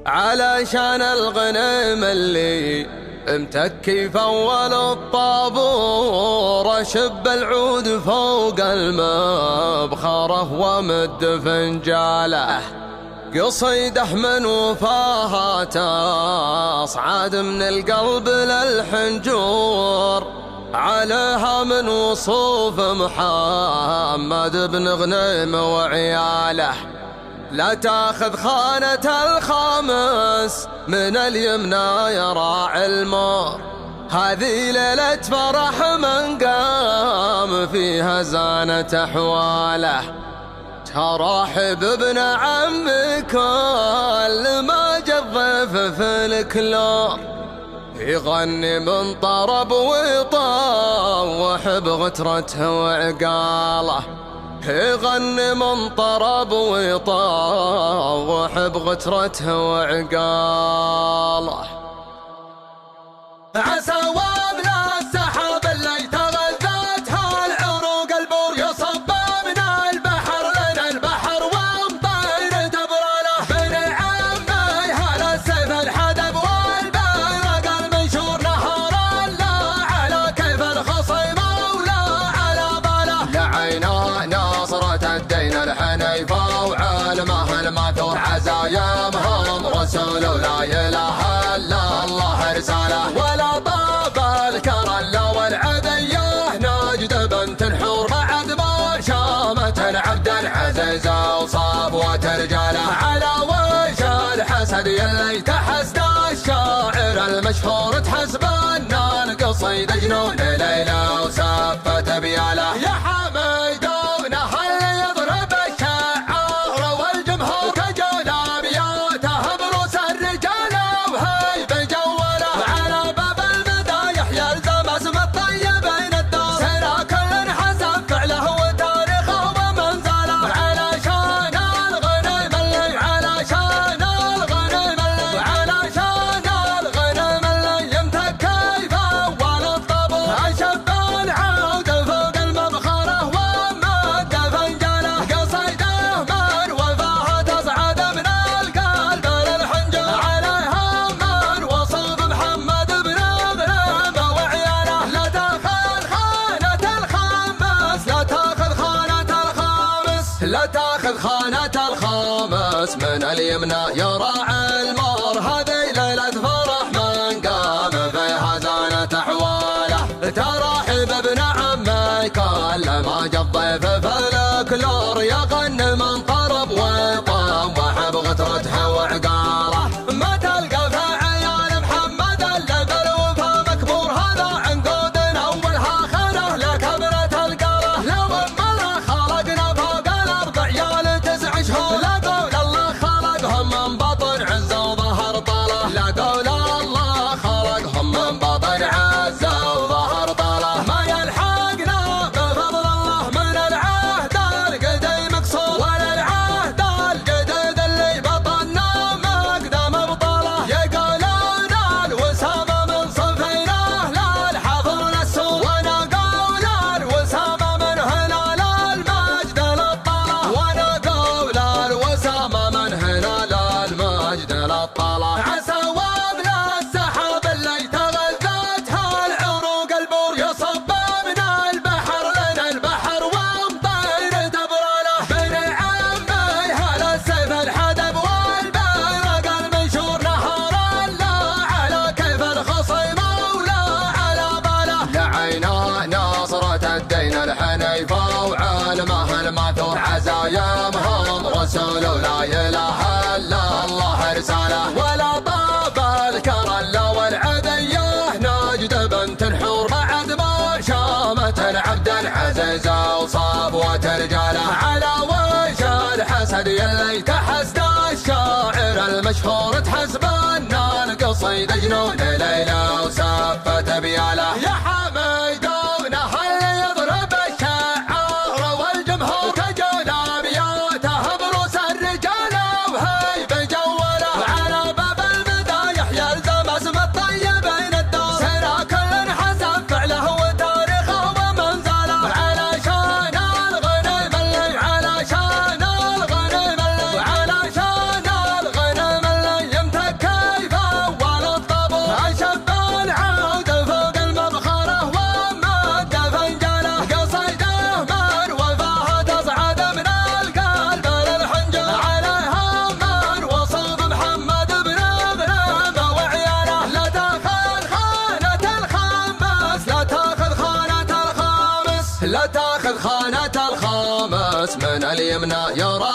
علشان الغنم اللي متكي في اول الطابور، اشب العود فوق المبخره ومد فنجاله، قصيده من وفاها تصعد من القلب للحنجور، عليها من وصوف محمد بن غنيم وعياله. لا تاخذ خانة الخامس من اليمنى يا راعي المور، هذه ليلة فرح من قام فيها زانت أحواله، ترحب ابن عمي كل ما جضيف في الكلور، يغني من طرب ويطوح بغترته وعقاله، يغني من طرب ويطوح بغترته وعقاله. عسى وابن السحاب اللي تغذتها العروق البور، يصب من البحر لنا البحر وامطير تبرله، بن عمي هلا السيف الحدب والبيرق المنشور، نهر الله على كيف الخصيم ولا على باله، لعينا ناصرة الدين الحنيفة وعلمه الماثور، عزايمهم رسول لا إله إلا الله رساله، ولا طاب الكرل والعذيه نجد بنت الحور، بعد ما شامت العبد العزيز وصابوة رجاله، على وجه الحسد يلي تحسد الشاعر المشهور، تحسب ان القصيد جنون ليلى وسفت بياله، يا حميد لا تاخذ خانة الخامس من اليمنى يا راعي المور، هذه ليلة فرح من قام فيها زانت أحواله، ترحب ابن عمي كل ما جض ضيف في الكلور، يغني من طرب ويطوح بغترته وعقاله، ما تلقى في عيال محمد الا بالوفا مكبور، هذا عنقود اولها خانه لكبرة القاله، لو ما خلقنا فوق الارض عيال 9 شهور، لا قول الله خلقهم من بطن عزه وظهر طاله، لا قول الله خلقهم من بطن عزه وظهر طاله، ما يلحقنا بفضل الله من العهد القديم مقصور، ولا العهد الجديد اللي بطلنا مقدم بطاله، يقولون الوسامه من صفينه للحفر للسور، وانا قول الوسامه من هنا للمجد للطاله، وانا قول الوسامه من هنا للمجد للطاله. عسى وابن السحاب اللي تغذتها العروق البور، يصب من البحر لنا البحر وامطير تبرله، بن عمي هلا السيف الحدب والبيرق المنشور، نهر الله على كيف الخصيم ولا على باله، لعينا ناصرة الدين الحنيفة وعلمه الماثور، عزايمهم رسول لا إله إلا الله رساله، ولا طاب الكرل والعذيه نجد بنت الحور، بعد ما شامت العبد العزيز وصابوة رجاله، على وجه الحسد يلي تحسد الشاعر المشهور، تحسب ان القصيد جنون ليلى وسفت بياله، يا حميد هل يضرب الشعار والجمهور، كجول ابياته بروس الرجال وهي بجوله، على باب المدايح يلزم اسم الطيبين الدار، سرى كل حسب فعله وتاريخه ومنزله، علشان الغنيم اللي علشان الغنيم اللي علشان الغنيم اللي يمتلك اليمنى يرى